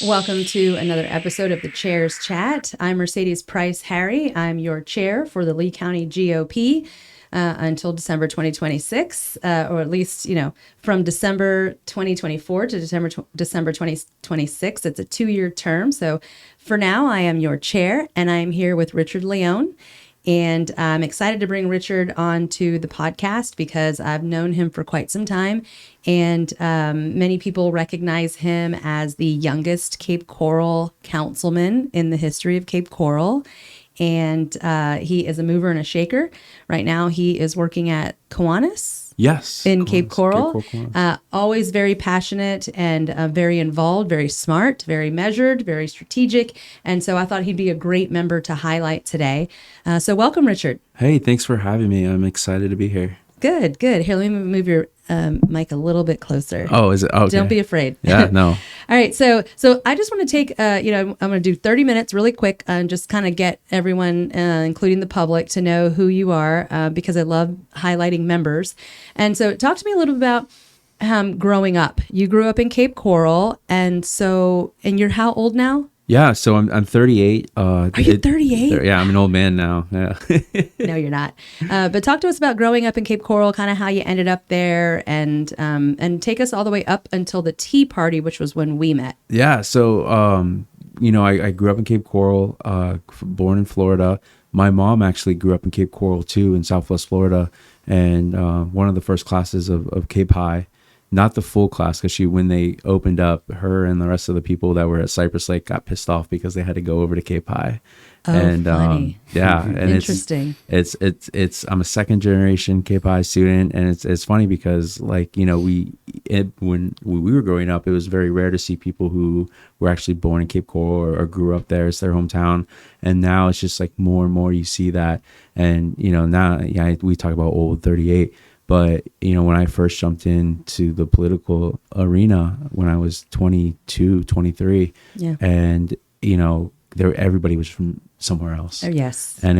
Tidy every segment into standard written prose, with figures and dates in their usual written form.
Welcome to another episode of the Chairs Chat. I'm Mercedes Price Harry. I'm your chair for the Lee County GOP until December 2026, or at least, from December 2024 to December 2026. It's a 2-year term. So for now, I am your chair, and I'm here with Richard Leone. And I'm excited to bring Richard onto the podcast because I've known him for quite some time. And many people recognize him as the youngest Cape Coral councilman in the history of Cape Coral. And he is a mover and a shaker. Right now, he is working at Kiwanis. Yes. In Cape Coral. Always very passionate and very involved, very smart, very measured, very strategic. And so I thought he'd be a great member to highlight today. So welcome, Richard. Hey, thanks for having me. I'm excited to be here. Good. Here, let me move your mic a little bit closer. Oh, is it? Okay. Don't be afraid. Yeah, no. All right. So I just want to take, I'm going to do 30 minutes really quick and just kind of get everyone, including the public, to know who you are because I love highlighting members. And so talk to me a little bit about growing up. You grew up in Cape Coral. And you're how old now? Yeah, so I'm 38. Are you 38? Yeah, I'm an old man now. Yeah. No, you're not. But talk to us about growing up in Cape Coral, kind of how you ended up there, and take us all the way up until the Tea Party, which was when we met. Yeah, so I grew up in Cape Coral, born in Florida. My mom actually grew up in Cape Coral too, in Southwest Florida, and one of the first classes of Cape High. Not the full class, because when they opened up, her and the rest of the people that were at Cypress Lake got pissed off because they had to go over to Cape High. Oh, and funny. And interesting. It's I'm a second generation Cape High student, and it's funny because when we were growing up, it was very rare to see people who were actually born in Cape Coral or grew up there. It's their hometown, and now it's just like more and more you see that. And now we talk about old 38. But, when I first jumped into the political arena when I was 22, 23, yeah. And, everybody was from somewhere else. Oh, yes. And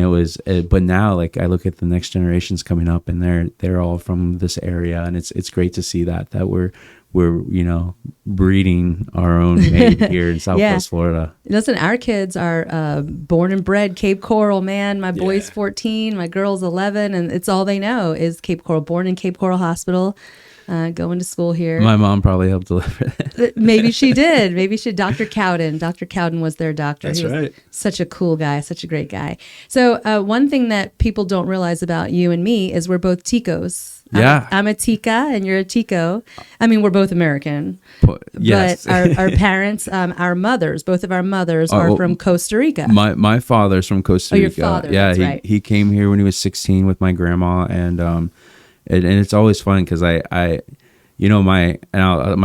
but now, like, I look at the next generations coming up, and they're all from this area. And it's great to see that we're breeding our own mate here in Southwest Florida. Listen, our kids are born and bred Cape Coral, man. My boy's 14, my girl's 11, and it's all they know is Cape Coral. Born in Cape Coral Hospital, going to school here. My mom probably helped deliver that. Maybe she did. Dr. Cowden. Dr. Cowden was their doctor. That's right. Such a cool guy, such a great guy. So one thing that people don't realize about you and me is we're both Ticos. Yeah. I'm a Tica and you're a Tico. I mean, we're both American. Yes. But our parents, our mothers, both of our mothers are from Costa Rica. My father's from Costa Rica. Your father, yeah, that's right. He came here when he was 16 with my grandma, and it's always fun because my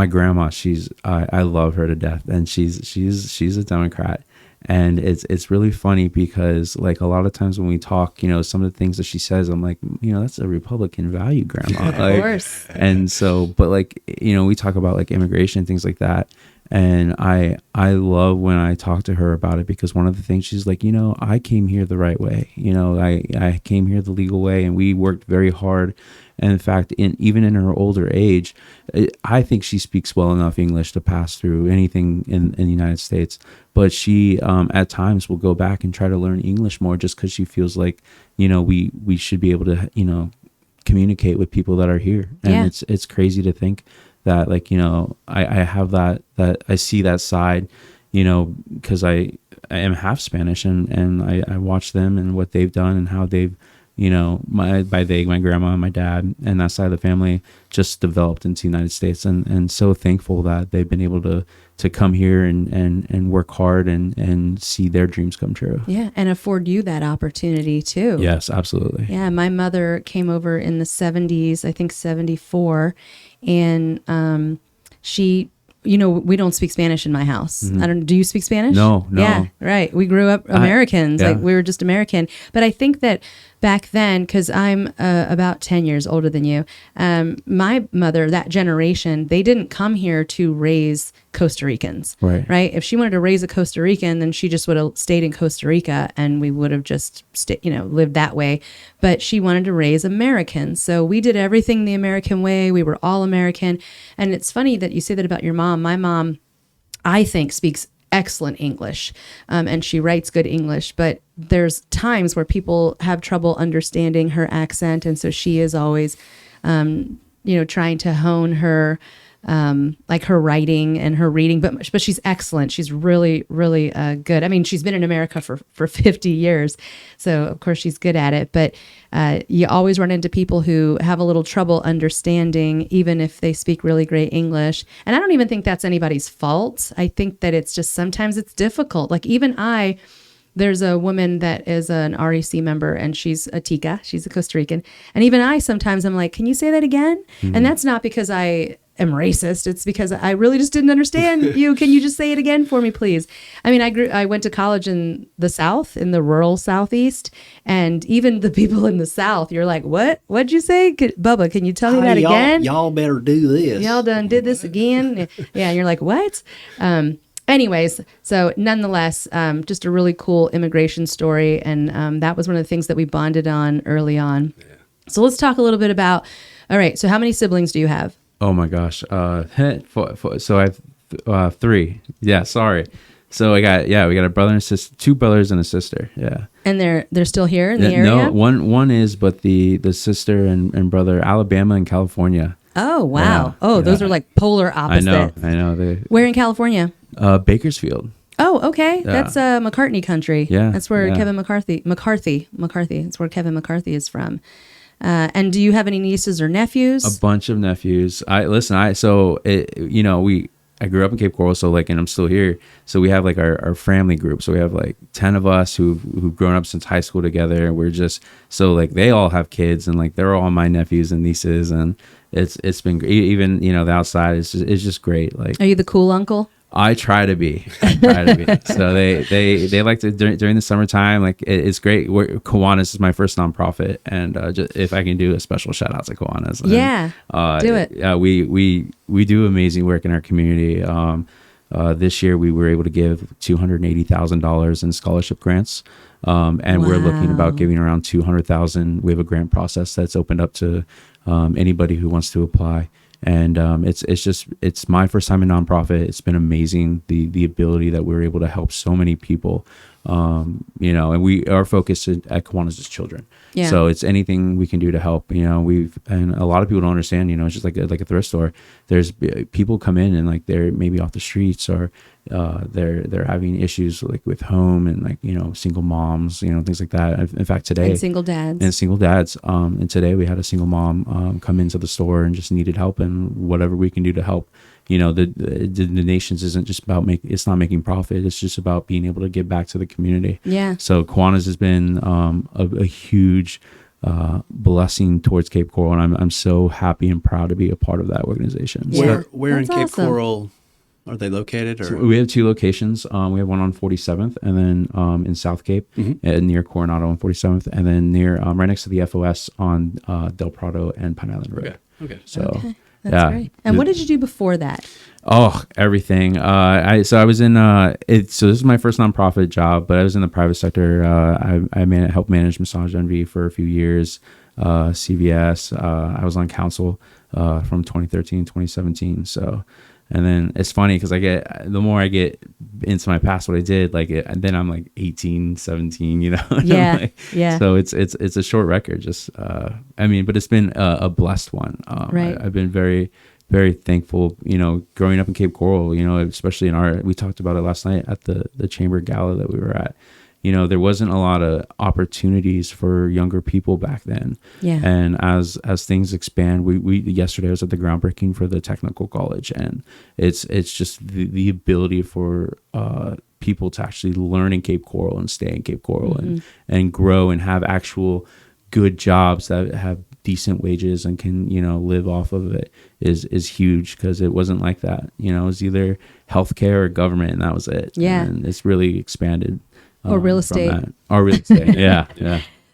grandma, I love her to death, and she's a Democrat. And it's really funny because, like, a lot of times when we talk, some of the things that she says, I'm like, that's a Republican value, Grandma. Like, of course. And so, but like, we talk about like immigration, things like that. And I love when I talk to her about it, because one of the things she's like, I came here the right way. I came here the legal way, and we worked very hard. And in fact, even in her older age, I think she speaks well enough English to pass through anything in the United States. But she, at times, will go back and try to learn English more, just because she feels like, we should be able to, communicate with people that are here. And it's crazy to think that, like, I have that I see that side, because I am half Spanish, and I watch them and what they've done and how they've my grandma and my dad and that side of the family just developed into the United States, and so thankful that they've been able to come here and work hard and see their dreams come true. Yeah, and afford you that opportunity too. Yes, absolutely. Yeah, my mother came over in the 70s, I think 74, and she, we don't speak Spanish in my house. Do you speak Spanish? No. Yeah, right. We grew up Americans, yeah. like we were just American. But I think that back then, because I'm about 10 years older than you, my mother, that generation, they didn't come here to raise Costa Ricans, right? If she wanted to raise a Costa Rican, then she just would have stayed in Costa Rica and we would have just lived that way. But she wanted to raise Americans. So we did everything the American way. We were all American. And it's funny that you say that about your mom. My mom, I think, speaks excellent English, and she writes good English, but there's times where people have trouble understanding her accent, and so she is always trying to hone her like her writing and her reading, but she's excellent. She's really, really good. I mean, she's been in America for 50 years, so of course she's good at it, but you always run into people who have a little trouble understanding, even if they speak really great English. And I don't even think that's anybody's fault. I think that it's just sometimes it's difficult. Like even there's a woman that is an REC member, and she's a Tica. She's a Costa Rican. And even sometimes I'm like, can you say that again? Mm-hmm. And that's not because I am racist. It's because I really just didn't understand you. Can you just say it again for me, please? I mean, I went to college in the South, in the rural Southeast. And even the people in the South, you're like, what'd you say? Bubba, can you tell me that again? Y'all better do this. Y'all done did this again? Yeah. And you're like, what? Anyways, so nonetheless, just a really cool immigration story. And that was one of the things that we bonded on early on. Yeah. So let's talk a little bit about, all right, so how many siblings do you have? Oh my gosh. So I have 3. Yeah, sorry. So we got a brother and a sister, 2 brothers and a sister. Yeah. And they're still here in the area? No, one is, but the sister and brother, Alabama and California. Oh, wow. Yeah, those are like polar opposites. I know. Where in California? Bakersfield. Oh, okay. Yeah. That's McCartney country. Yeah. That's where Kevin McCarthy. That's where Kevin McCarthy is from. And do you have any nieces or nephews? A bunch of nephews. I grew up in Cape Coral, so and I'm still here. So we have our family group. So we have 10 of us who've grown up since high school together. And we're just, they all have kids, and they're all my nephews and nieces. And it's been great. Even, the outside it's just great. Are you the cool uncle? I try to be. So they like to during the summertime. It's great. Kiwanis is my first nonprofit, and just, if I can do a special shout out to Kiwanis. Do it. Yeah, we do amazing work in our community. This year we were able to give $280,000 in scholarship grants, and we're looking about giving around $200,000. We have a grant process that's opened up to anybody who wants to apply. And it's my first time in nonprofit. It's been amazing, the ability that we're able to help so many people, and our focus at Kiwanis is children. Yeah. So it's anything we can do to help. And a lot of people don't understand. It's just like a thrift store. There's people come in and they're maybe off the streets, or they're having issues with home and single moms, things like that. In fact, today and single dads. And today we had a single mom come into the store and just needed help, and whatever we can do to help. The nations isn't just about it's not making profit. It's just about being able to give back to the community. Yeah. So Kiwanis has been a huge blessing towards Cape Coral, and I'm so happy and proud to be a part of that organization. Yeah. Where in Cape Coral are they located? Or? So we have 2 locations. We have one on 47th, and then in South Cape, near Coronado on 47th, and then near right next to the FOS on Del Prado and Pine Island Road. Okay. So. Okay. That's great. And what did you do before that? Oh, everything. I was in so this is my first nonprofit job, but I was in the private sector. I helped manage Massage Envy for a few years. CVS. I was on council from 2013 to 2017. So, and then it's funny because the more I get into my past, what I did, then I'm 18, 17, Yeah. Yeah. So it's a short record. Just, but it's been a blessed one. Right. I've been very, very thankful, growing up in Cape Coral, especially we talked about it last night at the chamber gala that we were at. there wasn't a lot of opportunities for younger people back then. Yeah. And as things expand, we yesterday I was at the groundbreaking for the technical college, and it's just the ability for people to actually learn in Cape Coral and stay in Cape Coral and grow and have actual good jobs that have decent wages and can live off of it is huge, because it wasn't like that. It was either healthcare or government, and that was it. Yeah. And it's really expanded. Or real from estate. that. Or real estate. Yeah.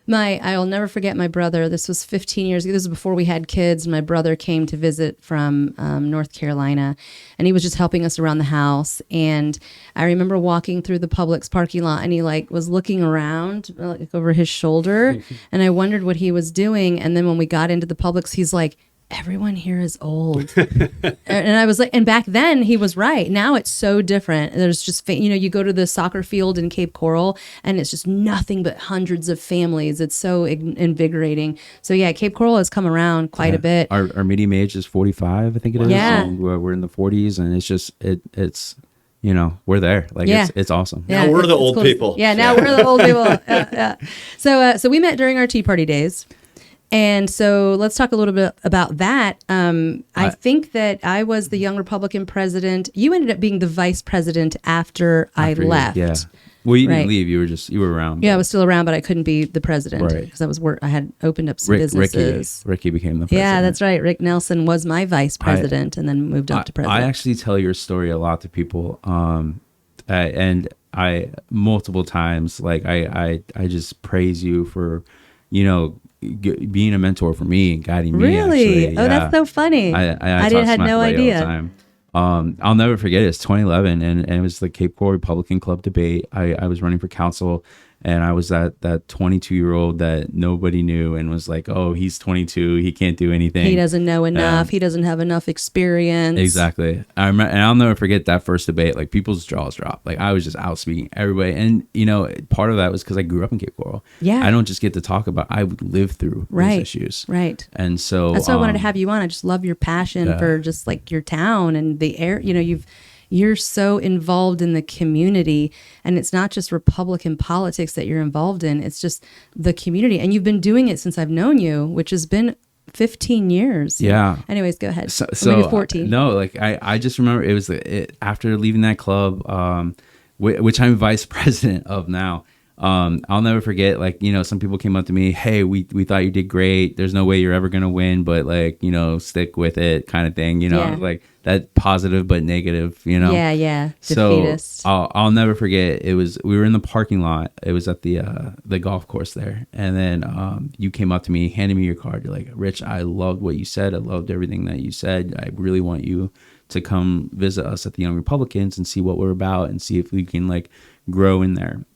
I'll never forget my brother. This was 15 years ago. This was before we had kids. My brother came to visit from North Carolina, and he was just helping us around the house. And I remember walking through the Publix parking lot, and he was looking around over his shoulder, and I wondered what he was doing. And then when we got into the Publix, he's like, everyone here is old. And I was like, and back then he was right. Now it's so different. There's just, you go to the soccer field in Cape Coral and it's just nothing but hundreds of families. It's so invigorating. So yeah, Cape Coral has come around quite a bit. Our medium age is 45, I think it is. Yeah. And we're in the 40s, and it's just, it's, we're there. Like, it's awesome. Now we're the old people. Yeah, now we're the old people. So we met during our Tea Party days. And so let's talk a little bit about that. I think that I was the young Republican president. You ended up being the vice president after I left. Yeah. Well, you didn't Right. leave. You were around. Yeah, I was still around, but I couldn't be the president Right. because I had opened up some businesses. Ricky became the president. Yeah, that's right. Rick Nelson was my vice president and then moved up to president. I actually tell your story a lot to people. And I multiple times, like I just praise you for, being a mentor for me and guiding me. Really? Actually. Oh, that's so funny. I had no idea. All the time. I'll never forget it. It's 2011, and it was the Cape Coral Republican Club debate. I was running for council, and I was that 22-year-old that nobody knew and was like, oh, he's 22, he can't do anything. He doesn't know enough. He doesn't have enough experience. Exactly. And I'll never forget that first debate. Like, people's jaws dropped. Like, I was just out speaking everybody. And, part of that was because I grew up in Cape Coral. Yeah. I don't just get to talk about, I would live through those issues. Right. And so that's why I wanted to have you on. I just love your passion for just like your town and the air. You're so involved in the community, and it's not just Republican politics that you're involved in. It's just the community. And you've been doing it since I've known you, which has been 15 years. Yeah. Anyways, go ahead. So maybe 14. No, like I just remember it was after leaving that club, which I'm vice president of now. I'll never forget, like, some people came up to me, hey, we thought you did great. There's no way you're ever going to win, but like, stick with it kind of thing, like that positive, but negative, Yeah. Defeatist. So I'll never forget. We were in the parking lot. It was at the golf course there. And then, you came up to me, handed me your card. You're like, Rich, I loved what you said. I loved everything that you said. I really want you to come visit us at the Young Republicans and see what we're about and see if we can like grow in there.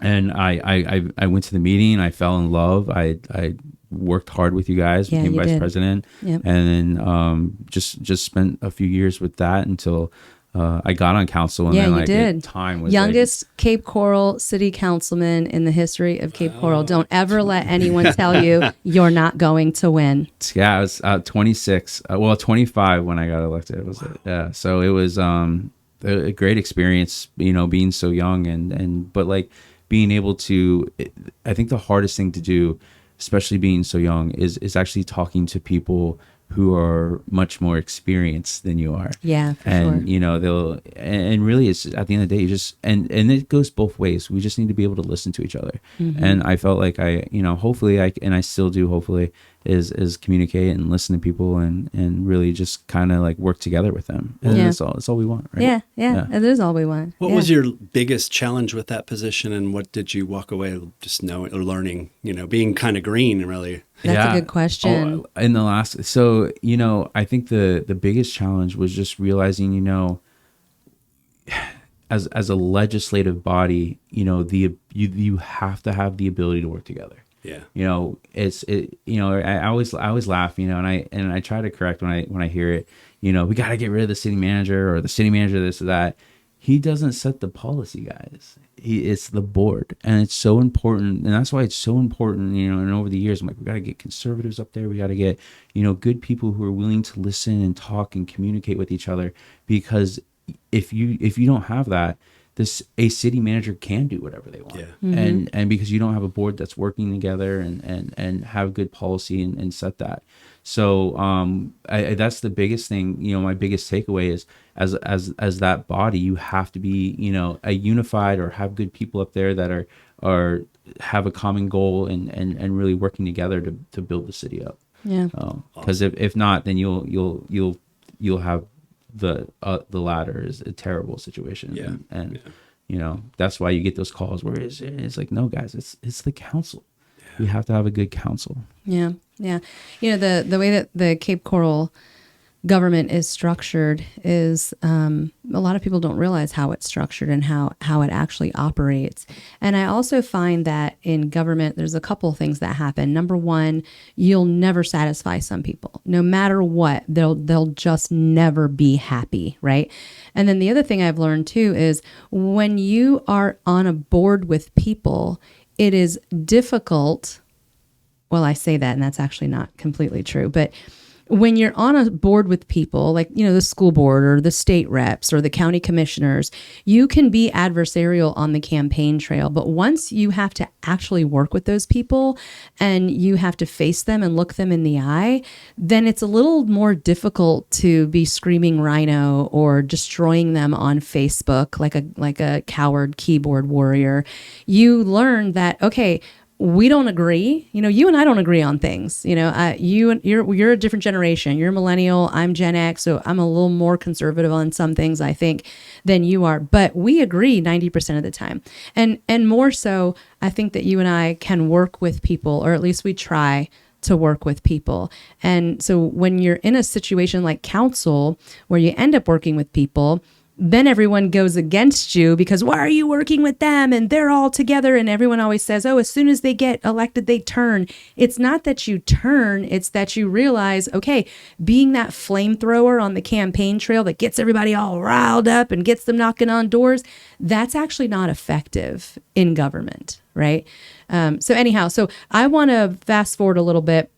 And I went to the meeting. I fell in love. I worked hard with you guys, became vice president, Yep. and then just spent a few years with that until I got on council. And Yeah, then you like did. time was youngest Cape Coral city councilman in the history of Cape Coral. Don't ever let anyone tell you you're not going to win. I was 26, 25 when I got elected. So it was a great experience, being so young and but like being able to, I think the hardest thing to do, especially being so young, is actually talking to people who are much more experienced than you are. Yeah, for and sure. They'll and really it's at the end of the day, you just and it goes both ways. We just need to be able to listen to each other. Mm-hmm. And I felt like hopefully I still do, hopefully, is communicate and listen to people and really just kind of like work together with them. And that's all we want, right? Yeah. It is all we want. What was your biggest challenge with that position, and what did you walk away just knowing or learning, being kind of green, really? That's a good question. In the last, I think the biggest challenge was just realizing, as a legislative body, you have to have the ability to work together. Yeah. I always laugh, and I try to correct when I hear it, we got to get rid of the city manager or the city manager, this or that. He doesn't set the policy, guys. It's the board, and it's so important, and that's why it's so important. And over the years, I'm like, we got to get conservatives up there. We got to get, good people who are willing to listen and talk and communicate with each other. Because if you don't have that, a city manager can do whatever they want. Yeah. And because you don't have a board that's working together and have good policy and set that. So that's the biggest thing. My biggest takeaway is as that body, you have to be a unified or have good people up there that are have a common goal and really working together to build the city up. Yeah. Because if not, then you'll have the latter is a terrible situation. Yeah. And that's why you get those calls where it's like, no, guys, it's the council. Yeah. We have to have a good council. Yeah. Yeah. The way that the Cape Coral government is structured is a lot of people don't realize how it's structured and how it actually operates. And I also find that in government, there's a couple of things that happen. Number one, you'll never satisfy some people. No matter what, they'll just never be happy, right? And then the other thing I've learned too is when you are on a board with people, it is difficult. Well, I say that, and that's actually not completely true, but when you're on a board with people like, the school board or the state reps or the county commissioners, you can be adversarial on the campaign trail. But once you have to actually work with those people and you have to face them and look them in the eye, then it's a little more difficult to be screaming rhino or destroying them on Facebook like a coward keyboard warrior. You learn that, okay, we don't agree. You and I don't agree on things. You're a different generation. You're a millennial. I'm Gen X, so I'm a little more conservative on some things, I think, than you are. But we agree 90% of the time, and more so, I think that you and I can work with people, or at least we try to work with people. And so when you're in a situation like council, where you end up working with people, then everyone goes against you because why are you working with them? And they're all together. And everyone always says, oh, as soon as they get elected, they turn. It's not that you turn. It's that you realize, okay, being that flamethrower on the campaign trail that gets everybody all riled up and gets them knocking on doors, that's actually not effective in government, right? So I want to fast forward a little bit.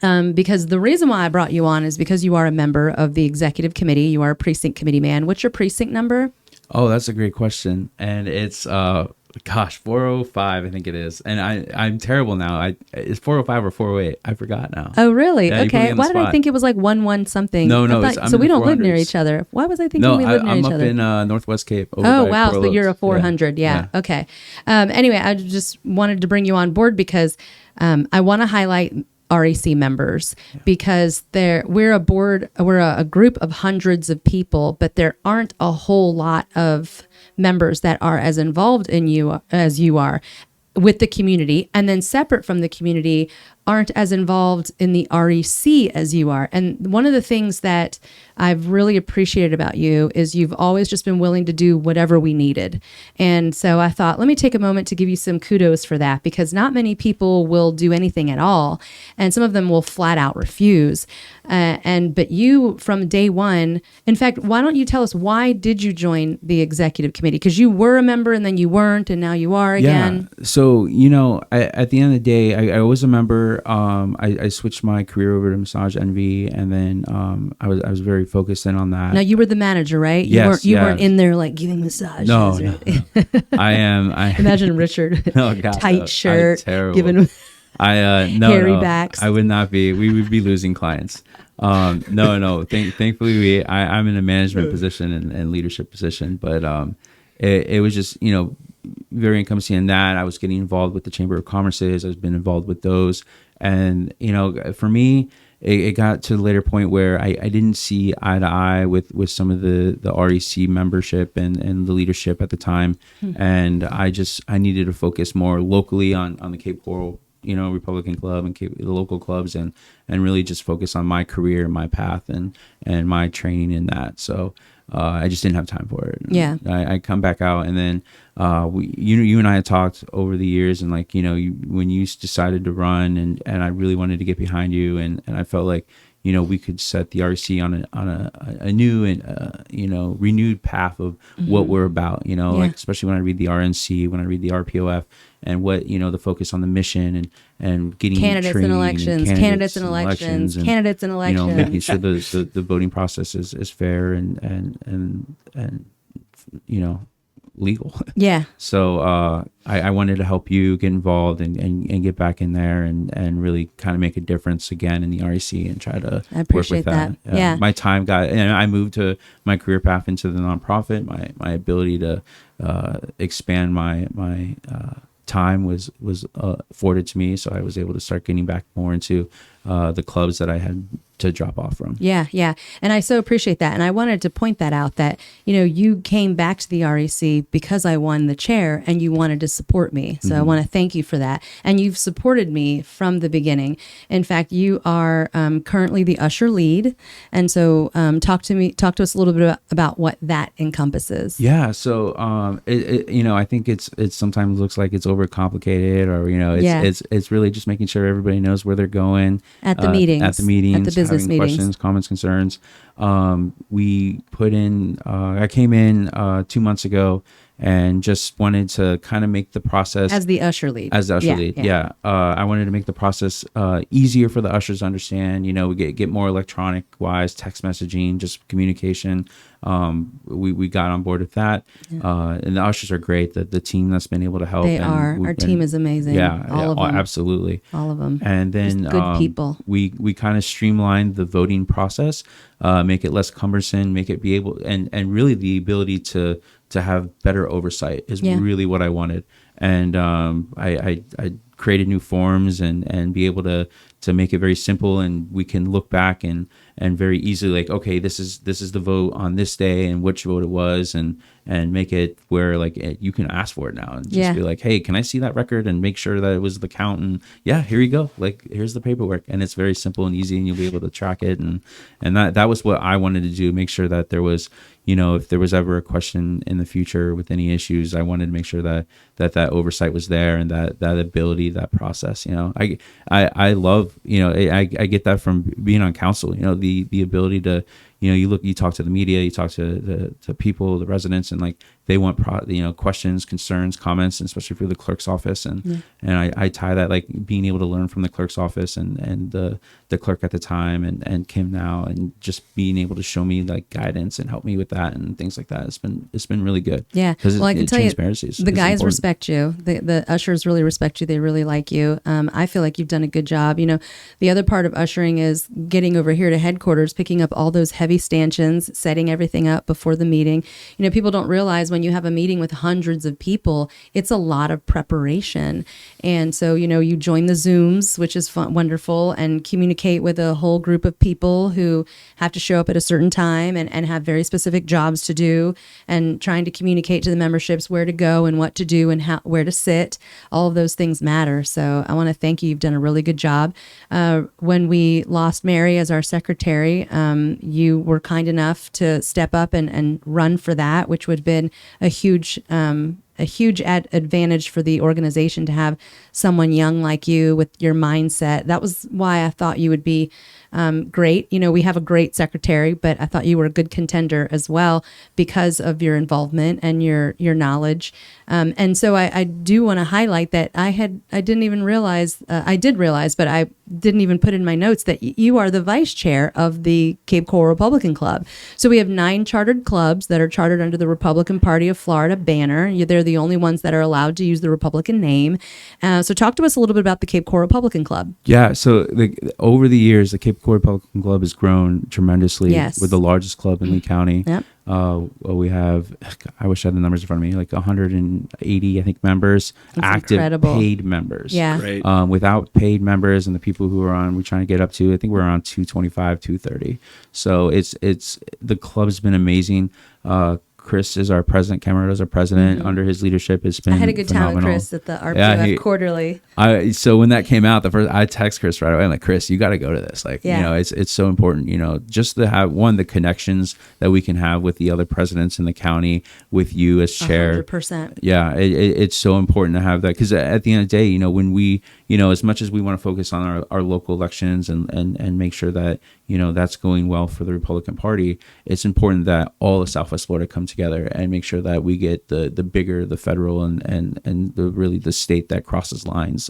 Because the reason why I brought you on is because you are a member of the executive committee. You are a precinct committee man. What's your precinct number? Oh, that's a great question. And it's, 405, I think it is. And I'm terrible now. It's 405 or 408. I forgot now. Oh, really? Yeah, okay. Why did I think it was like 11 something? No. So we don't live near each other. Why was I thinking we live near each other? I'm up in Northwest Cape. Oh, wow. So you're a 400. Yeah. Okay. Anyway, I just wanted to bring you on board because I want to highlight REC members because we're a group of hundreds of people, but there aren't a whole lot of members that are as involved in you as you are with the community, and then separate from the community aren't as involved in the REC as you are. And one of the things that I've really appreciated about you is you've always just been willing to do whatever we needed. And so I thought, let me take a moment to give you some kudos for that, because not many people will do anything at all. And some of them will flat out refuse. But you, from day one, in fact, why don't you tell us, why did you join the executive committee? Because you were a member and then you weren't, and now you are again. Yeah. So, at the end of the day, I was a member. I switched my career over to Massage Envy, and then I was very focused in on that. Now, you were the manager, right? You weren't in there like giving massages. No. I am. Imagine Richard, tight shirt, giving hairy backs. I would not be. We would be losing clients. No. Thankfully, I'm in a management position and leadership position, but it was just very encompassing in that. I was getting involved with the Chamber of Commerce's. I've been involved with those, and for me, it got to the later point where I didn't see eye to eye with some of the REC membership and the leadership at the time, and I needed to focus more locally on the Cape Coral Republican Club and the local clubs, and really just focus on my career, my path, and my training in that. So I just didn't have time for it. Yeah. I come back out, and then you and I had talked over the years, and when you decided to run, and I really wanted to get behind you, and I felt like we could set the REC on a new and renewed path of what we're about. Like especially when I read the RNC, when I read the RPOF, and what the focus on the mission and getting candidates and elections, candidates and making sure the voting process is fair and legal. Yeah. So I wanted to help you get involved and get back in there and really kind of make a difference again in the REC and try to I appreciate work with that. Yeah. My time and I moved to my career path into the nonprofit. My ability to expand my time was afforded to me, so I was able to start getting back more into the clubs that I had to drop off from. Yeah, yeah. And I so appreciate that. And I wanted to point that out that, you came back to the REC because I won the chair and you wanted to support me. So I want to thank you for that. And you've supported me from the beginning. In fact, you are currently the Usher Lead. And so talk to us a little bit about what that encompasses. Yeah. So, I think it sometimes looks like it's overcomplicated or, it's really just making sure everybody knows where they're going at the meetings, at the business having meetings. Questions, comments, concerns. We put in, I came in 2 months ago and just wanted to kind of make the process as the Usher Lead. Yeah. I wanted to make the process easier for the ushers to understand. We get more electronic wise, text messaging, just communication. We got on board with that. And the ushers are great. The team that's been able to help. Our team is amazing. Yeah, all of them. Absolutely. All of them. And then just good people. We kind of streamlined the voting process, make it less cumbersome, make it be able and really the ability to have better oversight is really what I wanted. And I created new forms and be able to make it very simple, and we can look back and very easily like, okay, this is the vote on this day and which vote it was, and make it where like you can ask for it now and just be like, hey, can I see that record and make sure that it was the count, and here you go, like here's the paperwork, and it's very simple and easy and you'll be able to track it, and that was what I wanted to do, make sure that there was, if there was ever a question in the future with any issues, I wanted to make sure that oversight was there and that ability, that process. I love, I get that from being on council. The ability to, you talk to the media, you talk to people, the residents, and like they want questions, concerns, comments, and especially for the clerk's office, and I tie that, like being able to learn from the clerk's office and the clerk at the time and Kim now, and just being able to show me like guidance and help me with that and things like that. It's been really good. Yeah. Well, I can tell you, the guys respect you. The ushers really respect you. They really like you. I feel like you've done a good job. The other part of ushering is getting over here to headquarters, picking up all those heavy stanchions, setting everything up before the meeting. People don't realize when you have a meeting with hundreds of people, it's a lot of preparation. And so, you join the Zooms, which is fun, wonderful, and communicate with a whole group of people who have to show up at a certain time and have very specific jobs to do, and trying to communicate to the memberships where to go and what to do and where to sit. All of those things matter. So I want to thank you. You've done a really good job. When we lost Mary as our secretary, you were kind enough to step up and run for that, which would have been a huge advantage for the organization to have someone young like you with your mindset. That was why I thought you would be great. We have a great secretary, but I thought you were a good contender as well because of your involvement and your knowledge. And so I do want to highlight that I didn't even realize, I did realize, but I didn't even put in my notes that you are the vice chair of the Cape Coral Republican Club. So we have 9 chartered clubs that are chartered under the Republican Party of Florida banner. They're the only ones that are allowed to use the Republican name. So talk to us a little bit about the Cape Coral Republican Club. Yeah. So over the years, the Cape Coral Republican Club has grown tremendously. Yes. We're the largest club in Lee County. Yep. We have, I wish I had the numbers in front of me, like 180, I think, members, That's active incredible. Paid members. Yeah. Great. Without paid members and the people who are on, we're trying to get up to, I think we're around 225, 230. So the club's been amazing. Chris is our president. Cameron is our president. Under his leadership, it's been I had a good phenomenal. time with Chris at the RPF quarterly. So when that came out, I text Chris right away. I'm like, Chris, you got to go to this. Like, it's so important, just to have the connections that we can have with the other presidents in the county, with you as chair. 100%. Yeah, it's so important to have that, because at the end of the day, when we, as much as we want to focus on our local elections and make sure that, that's going well for the Republican Party, it's important that all of Southwest Florida come together and make sure that we get the bigger, the federal and the really the state that crosses lines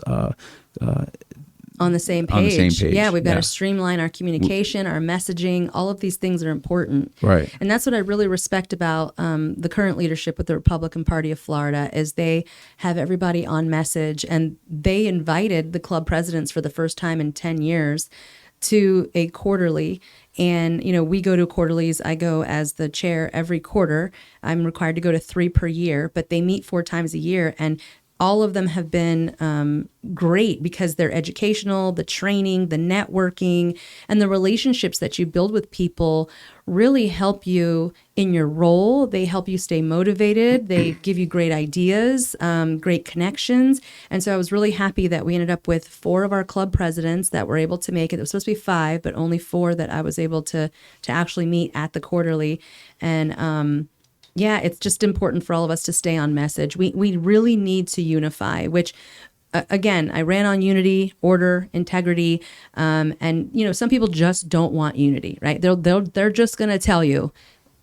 on the same page. On the same page. Yeah, we've got Yeah. to streamline our communication, our messaging. All of these things are important. Right. And that's what I really respect about the current leadership with the Republican Party of Florida is they have everybody on message, and they invited the club presidents for the first time in 10 years to a quarterly. And, you know, we go to quarterlies. I go as the chair every quarter. I'm required to go to 3 per year, but they meet 4 times a year. And all of them have been great because they're educational, the training, the networking, and the relationships that you build with people really help you in your role. They help you stay motivated. They give you great ideas, great connections. And so I was really happy that we ended up with 4 of our club presidents that were able to make it. It was supposed to be 5, but only 4 that I was able to actually meet at the quarterly. And yeah, it's just important for all of us to stay on message. We really need to unify, which, again, I ran on unity, order, integrity, and you know, some people just don't want unity, right? They're just going to tell you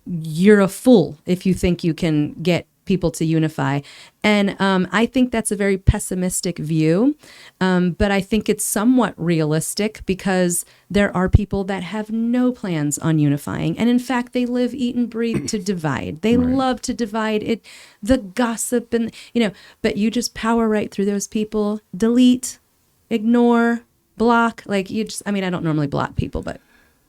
you're a fool if you think you can get people to unify. And I think that's a very pessimistic view, but I think it's somewhat realistic because there are people that have no plans on unifying. And in fact, they live, eat, and breathe to divide. They love to divide it, the gossip, and, you know, but you just power right through those people, delete, ignore, block. Like you just, I mean, I don't normally block people, but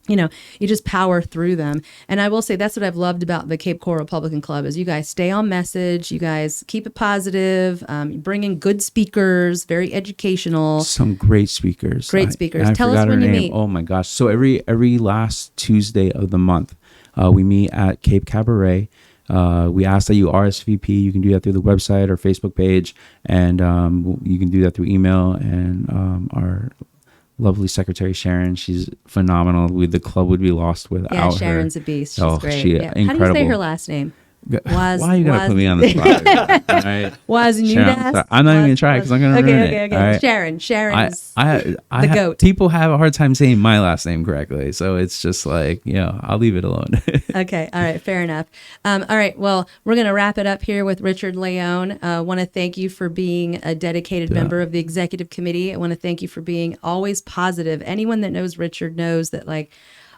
you know, you just power through them. And I will say that's what I've loved about the Cape Coral Republican Club is you guys stay on message. You guys keep it positive. You bring in good speakers, very educational. Some great speakers. Great speakers. I Tell us forgot when her you name. meet. Oh my gosh. So every last Tuesday of the month, we meet at Cape Cabaret. We ask that you RSVP. You can do that through the website or Facebook page, and you can do that through email. And our lovely secretary Sharon, she's phenomenal. The club would be lost without her. Yeah, Sharon's a beast. She's great. Yeah. Incredible. How do you say her last name? Why you gotta put me on the spot? All right. Was Sharon, I'm not even gonna try because I'm gonna ruin it. All right? Sharon's I the goat. People have a hard time saying my last name correctly, so it's just like, you know, I'll leave it alone. Okay. All right. Fair enough. All right. Well, we're going to wrap it up here with Richard Leone. I want to thank you for being a dedicated member of the executive committee. I want to thank you for being always positive. Anyone that knows Richard knows that, like,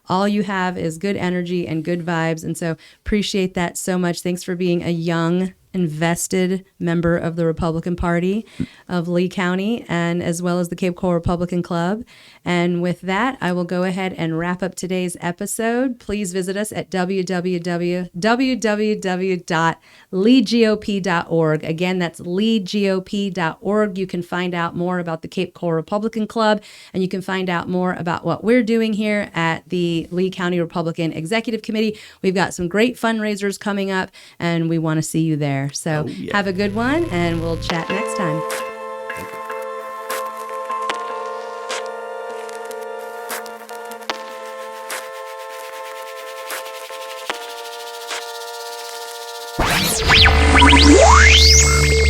all you have is good energy and good vibes. And so appreciate that so much. Thanks for being a young, invested member of the Republican Party of Lee County, and as well as the Cape Coral Republican Club. And with that, I will go ahead and wrap up today's episode. Please visit us at www.leegop.org. Again, that's leegop.org. You can find out more about the Cape Coral Republican Club, and you can find out more about what we're doing here at the Lee County Republican Executive Committee. We've got some great fundraisers coming up, and we want to see you there. So have a good one, and we'll chat next time. Thank you.